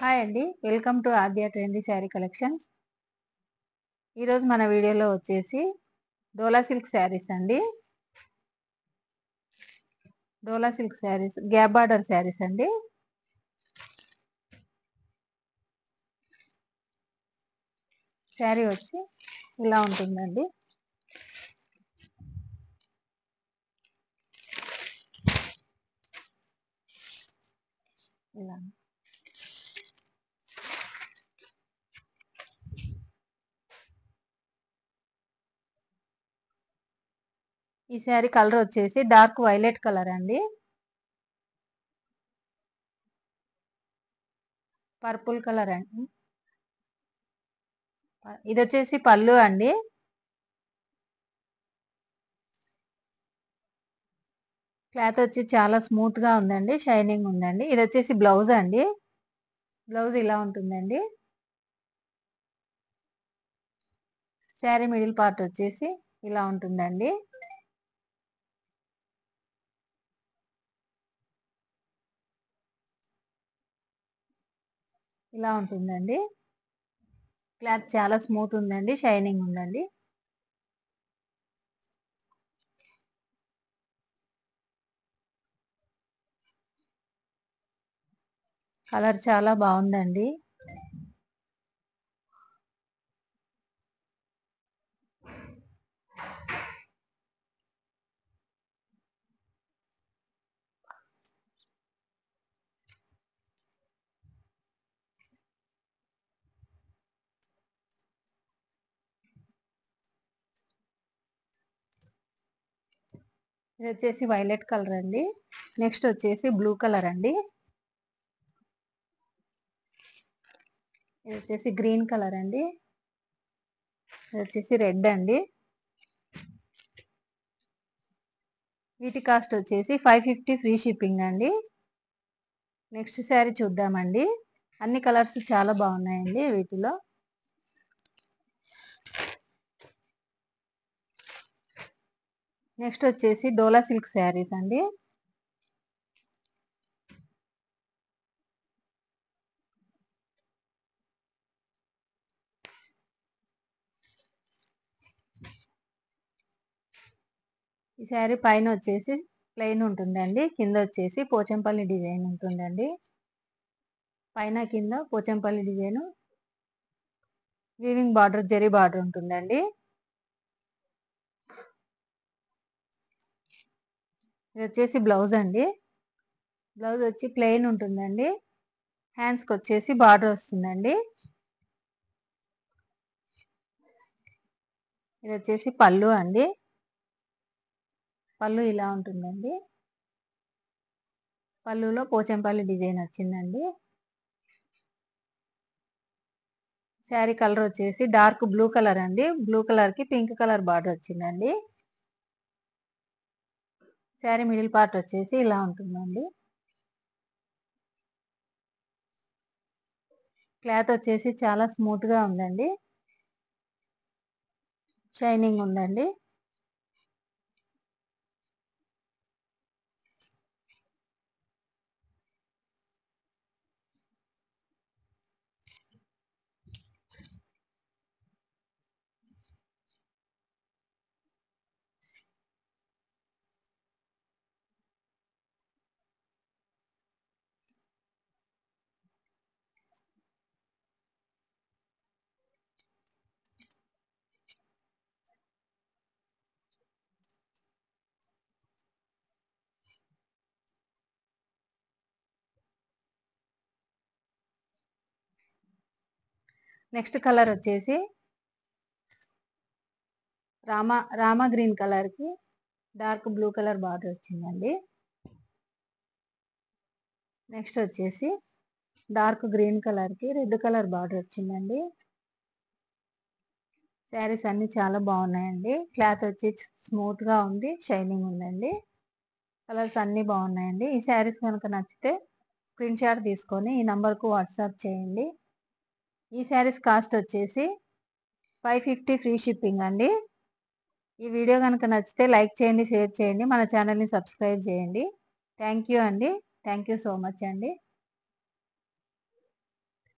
Hi అండి. Welcome to Aadya trendy sari collections. ఈరోజు మన వీడియోలో వచ్చేసి డోలా సిల్క్ శారీస్ అండి. Dola silk saris gap border saris అండి. శారీ వచ్చి ఇలా ఉంటుందండి. ఇలా ఈ శారీ కలర్ వచ్చేసి డార్క్ వైలెట్ కలర్ అండి. పర్పుల్ కలర్ అండి. ఇది వచ్చేసి పళ్ళు అండి. క్లాత్ వచ్చి చాలా స్మూత్ గా ఉందండి, షైనింగ్ ఉందండి. ఇది వచ్చేసి బ్లౌజ్ అండి. బ్లౌజ్ ఇలా ఉంటుందండి. శారీ మిడిల్ పార్ట్ వచ్చేసి ఇలా ఉంటుందండి. ఇలా ఉంటుందండి. క్లాత్ చాలా స్మూత్ ఉందండి, షైనింగ్ ఉందండి. కలర్ చాలా బాగుందండి. ఇది వచ్చేసి వైలెట్ కలర్ అండి. నెక్స్ట్ వచ్చేసి బ్లూ కలర్ అండి. ఇది వచ్చేసి గ్రీన్ కలర్ అండి. ఇది వచ్చేసి రెడ్ అండి. వీటి కాస్ట్ వచ్చేసి 550 ఫ్రీ షిప్పింగ్ అండి. నెక్స్ట్ శారీ చూద్దామండి. అన్ని కలర్స్ చాలా బాగున్నాయండి వీటిలో. నెక్స్ట్ వచ్చేసి డోలా సిల్క్ శారీస్ అండి. ఈ శారీ పైన వచ్చేసి ప్లెయిన్ ఉంటుందండి. కింద వచ్చేసి పోచంపల్లి డిజైన్ ఉంటుందండి. పైన కింద Pochampally design, weaving border, zari border ఉంటుందండి. ఇది వచ్చేసి బ్లౌజ్ అండి. బ్లౌజ్ వచ్చి ప్లెయిన్ ఉంటుందండి. హ్యాండ్స్కి వచ్చేసి బార్డర్ వస్తుందండి. ఇది వచ్చేసి పళ్ళు అండి. పళ్ళు ఇలా ఉంటుందండి. పళ్ళులో పోచంపల్లి డిజైన్ వచ్చిందండి. శారీ కలర్ వచ్చేసి డార్క్ బ్లూ కలర్ అండి. బ్లూ కలర్ కి పింక్ కలర్ బార్డర్ వచ్చిందండి. శారీ మిడిల్ పార్ట్ వచ్చేసి ఇలా ఉంటుందండి. క్లాత్ వచ్చేసి చాలా స్మూత్ గా ఉందండి, షైనింగ్ ఉందండి. నెక్స్ట్ కలర్ వచ్చేసి రామా గ్రీన్ కలర్ కి డార్క్ బ్లూ కలర్ బార్డర్ వచ్చిందండి. నెక్స్ట్ వచ్చేసి డార్క్ గ్రీన్ కలర్ కి రెడ్ కలర్ బార్డర్ వచ్చిందండి. శారీస్ అన్ని చాలా బాగున్నాయండి. క్లాత్ వచ్చి స్మూత్ గా ఉంది, షైనింగ్ ఉందండి. కలర్స్ అన్ని బాగున్నాయండి. ఈ శారీస్ కనుక నచ్చితే స్క్రీన్ షాట్ తీసుకొని ఈ నంబర్కు వాట్సాప్ చేయండి. ఈ శారీస్ కాస్ట్ వచ్చేసి 550 ఫ్రీ షిప్పింగ్ అండి. ఈ వీడియో కనుక నచ్చితే లైక్ చేయండి, షేర్ చేయండి, మన ఛానల్ని సబ్స్క్రైబ్ చేయండి. థ్యాంక్ యూ అండి. థ్యాంక్ యూ సో మచ్ అండి.